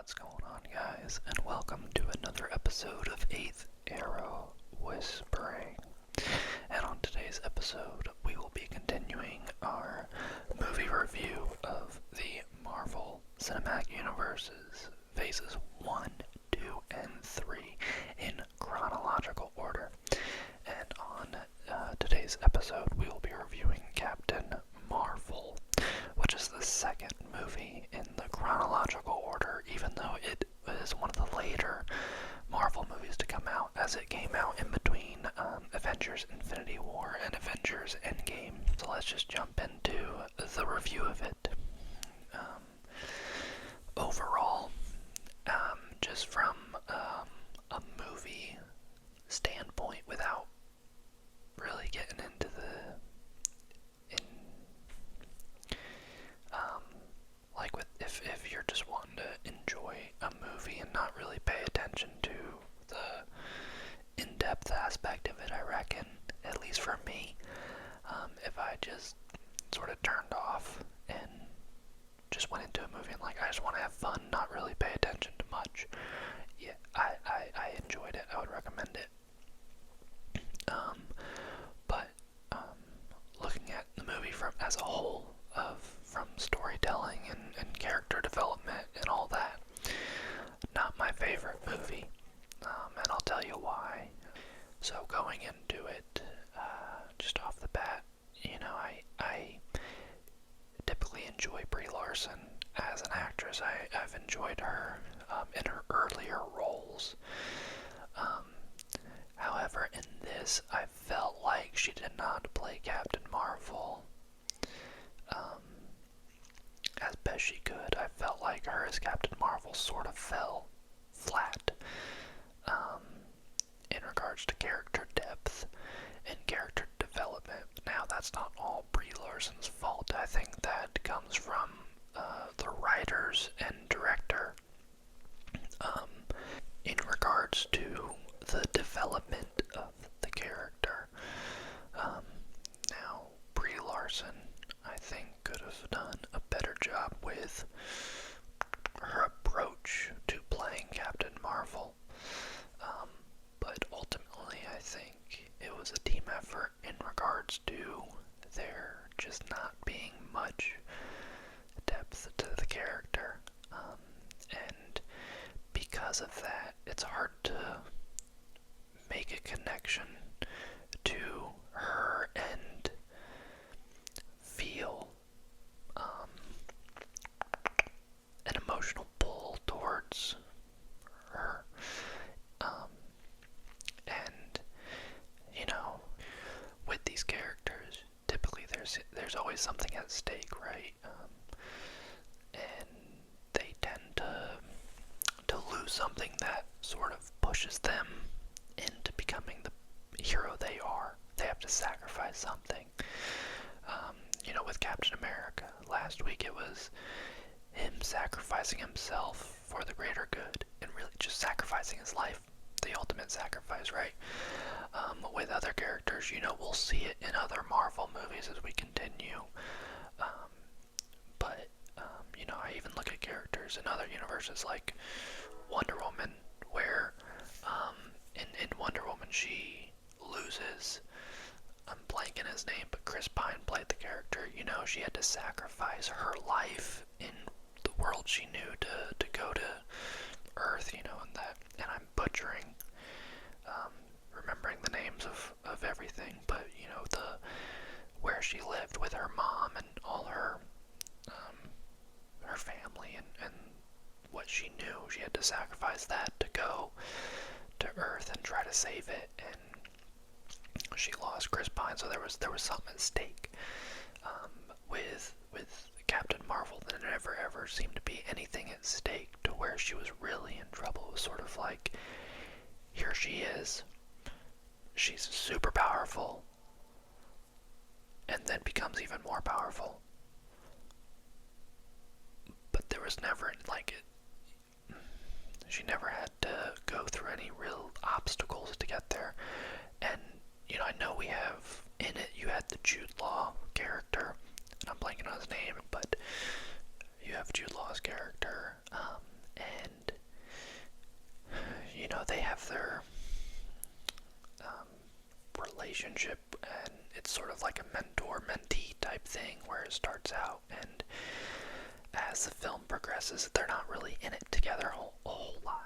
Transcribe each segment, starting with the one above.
What's going on, guys, and welcome to another episode of 8th Arrow Whispering. And on today's episode, we will be continuing our movie review of the Marvel Cinematic Universe's Phases 1, 2, and 3 in chronological order. And on today's episode, we will be reviewing Captain Marvel, which is the second movie in the chronological order, even though it is one of the later Marvel movies to come out, as it came out in between Avengers Infinity War and Avengers Endgame. So let's just jump into the review of it. Overall, just from a movie standpoint, without really getting into if you're just wanting to enjoy a movie and not really pay attention to the in-depth aspect of it, I reckon, at least for me, if I just sort of turned off and just went into a movie and I just want to have fun, not really pay attention to much, yeah, I enjoyed it. I would recommend it. But looking at the movie as a whole, from storytelling and character development and all that, not my favorite movie, and I'll tell you why. So going into it, just off the bat, I typically enjoy Brie Larson as an actress. I've enjoyed her in her earlier roles. However, in this, I felt like she did not play Captain Marvel as best she could. I felt like her as Captain Marvel sort of fell flat in regards to character depth and character development. Now, that's not all Brie Larson's fault. I think that comes from the writers and director in regards to the development of the character. Now, Brie Larson, I think, could have done a better job with her approach to playing Captain Marvel. But ultimately, I think it was a team effort in regards to there just not being much depth to the character. And because of that, it's hard to make a connection to her and feel an emotional pull towards her. And with these characters, typically there's always something at stake, right? And they tend to lose something that sort of pushes them into becoming the hero they are. They have to sacrifice something. With Captain America, last week it was him sacrificing himself for the greater good, and really just sacrificing his life, the ultimate sacrifice, right? With other characters, we'll see it in other Marvel movies as we continue. But I even look at characters in other universes like Wonder Woman, where in Wonder Woman she loses. I'm blanking his name, but Chris Pine played the character. She had to sacrifice her life in the world she knew to go to Earth, and I'm butchering remembering the names of everything, but where she lived with her mom and all her family and what she knew. She had to sacrifice that to go to Earth and try to save it, and she lost Chris Pine, so there was something at stake with Captain Marvel. There never ever seemed to be anything at stake to where she was really in trouble. It was sort of like, here she is, she's super powerful, and then becomes even more powerful. But there was never she never had to go through any real obstacles to get there. And I know we have in it, you had the Jude Law character, and I'm blanking on his name, but you have Jude Law's character, and relationship, and it's sort of like a mentor-mentee type thing where it starts out, and as the film progresses, they're not really in it together a whole lot.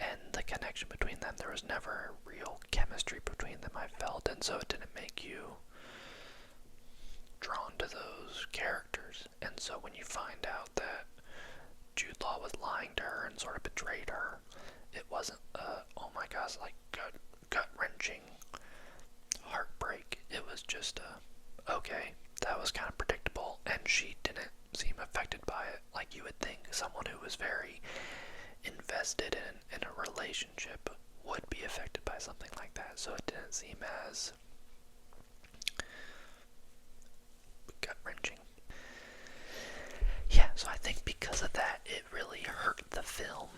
And the connection between them, there was never real chemistry between them, I felt, and so it didn't make you drawn to those characters. And so when you find out that Jude Law was lying to her and sort of betrayed her, it wasn't oh my gosh, like gut-wrenching heartbreak. It was just okay, that was kind of predictable, and she didn't seem affected by it like you would think someone who was very invested in a relationship would be affected by something like that. So it didn't seem as gut-wrenching. Yeah, so I think because of that, it really hurt the film,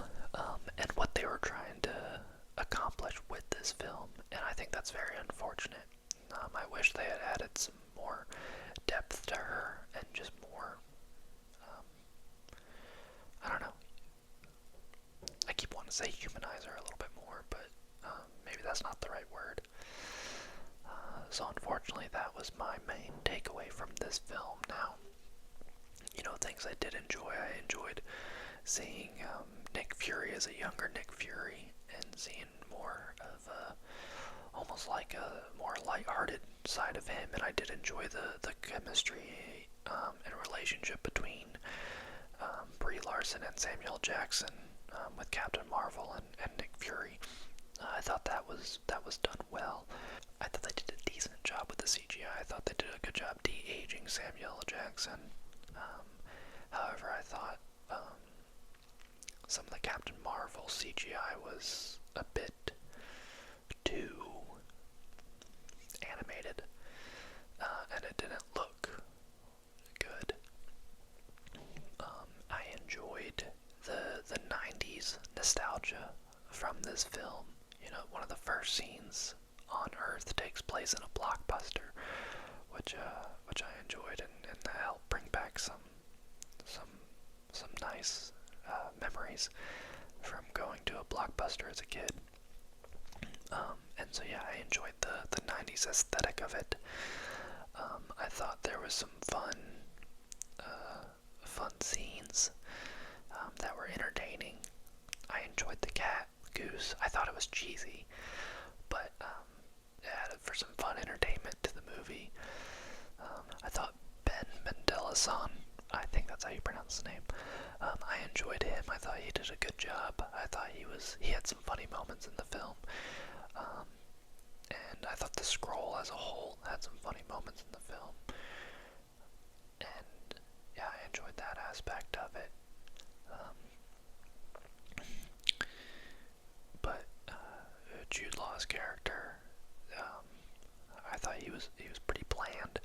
and what they were trying to accomplish with this film, and I think that's very unfortunate. I wish they had added some more depth to her and just more, I don't know, I keep wanting to say humanize her a little bit more, but maybe that's not the right word. So unfortunately, that was my main takeaway from this film. Now, things I did enjoy. I enjoyed seeing Nick Fury as a younger Nick Fury, and seeing more of almost like a more lighthearted side of him, and I did enjoy the chemistry and relationship between Brie Larson and Samuel Jackson with Captain Marvel and Nick Fury. I thought that was done well. I thought they did a decent job with the CGI. I thought they did a good job de-aging Samuel Jackson. However, I thought some of the Captain Marvel CGI was a bit too animated, and it didn't look good. I enjoyed the 90s nostalgia from this film. One of the first scenes on Earth takes place in a blockbuster, which I enjoyed, and that helped bring back some nice memories from going to a blockbuster as a kid. And so yeah, I enjoyed the 90s aesthetic of it. I thought there was some fun scenes that were entertaining. I enjoyed the cat, Goose. I thought it was cheesy, but it added for some fun entertainment to the movie. I thought Ben Mendelsohn, I think that's how you pronounce the name, I enjoyed him. I thought he did a good job. I thought he had some funny moments in the film. And I thought the Skrull as a whole had some funny moments in the film. And yeah, I enjoyed that aspect of it. But Jude Law's character, I thought he was pretty bland.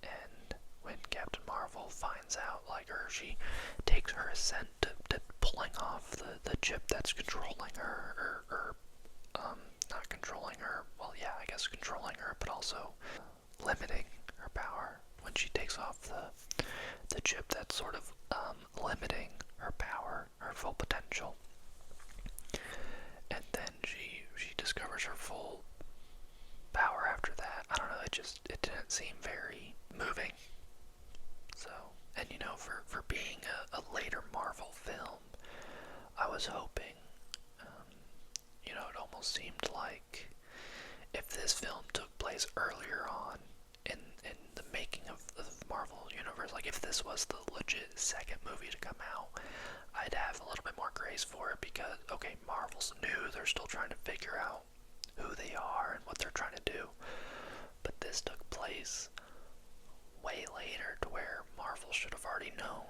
And when Captain Marvel finds out, she takes her assent to pulling off the chip that's controlling her, or not controlling her, well, yeah, I guess controlling her, but also limiting her power. When she takes off the chip that's sort of limiting her power, her full potential, and then she discovers her full power after that. I don't know, it didn't seem very moving. So, and for being a later Marvel film, I was hoping, it almost seemed like if this film took place earlier on in the making of the Marvel Universe, like if this was the legit second movie to come out, I'd have a little bit more grace for it, because, okay, Marvel's new, they're still trying to figure out who they are and what they're trying to do, but this took place way later, to where Marvel should have already known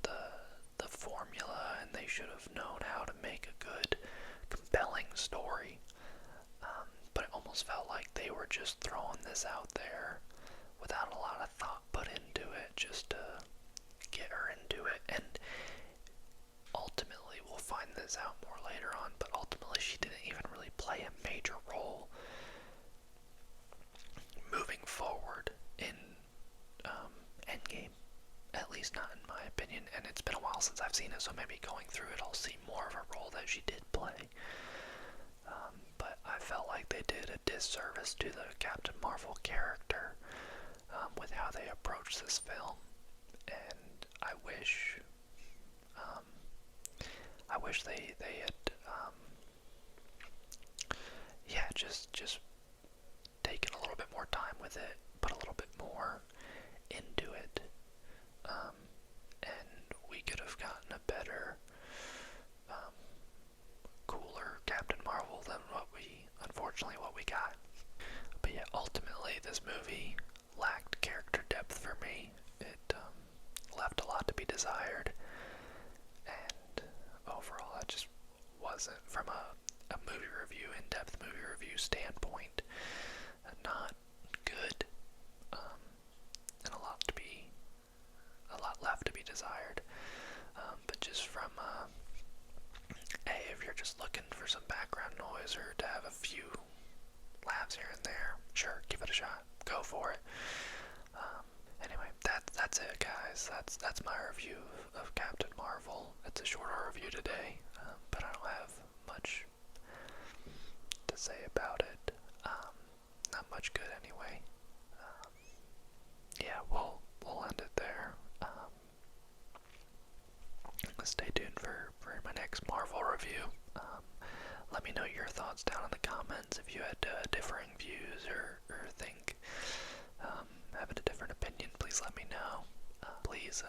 the formula, and they should have known how to make a good, compelling story. But it almost felt like they were just throwing this out there without a lot of thought put into it, just to get her into it. And ultimately, we'll find this out more later on, but ultimately she didn't even really play a major role moving forward in Endgame, at least not in my opinion. And it's been a while since I've seen it, so maybe going through it I'll see more of a role that she did play. But felt like they did a disservice to the Captain Marvel character with how they approached this film, and I wish they had yeah, just taken a little bit more time with it, put a little bit more into it, and we could have gotten a better, cooler Captain Marvel than unfortunately what we got. But yeah, ultimately this movie lacked character depth for me. It left a lot to be desired, and overall it just wasn't, from a movie review, in-depth movie review standpoint, not good, and a lot left to be desired. But just from if you're just looking for some background noise or to have a few laughs here and there, sure, give it a shot, go for it. Anyway, that's it, guys. That's my review of Captain Marvel. It's a shorter review today, but I don't have much to say about it. Not much good anyway. Yeah, we'll end it there. Stay tuned for my next Marvel review. Let me know your thoughts down in the comments if you had differing views or think have a different opinion. Please let me know. Please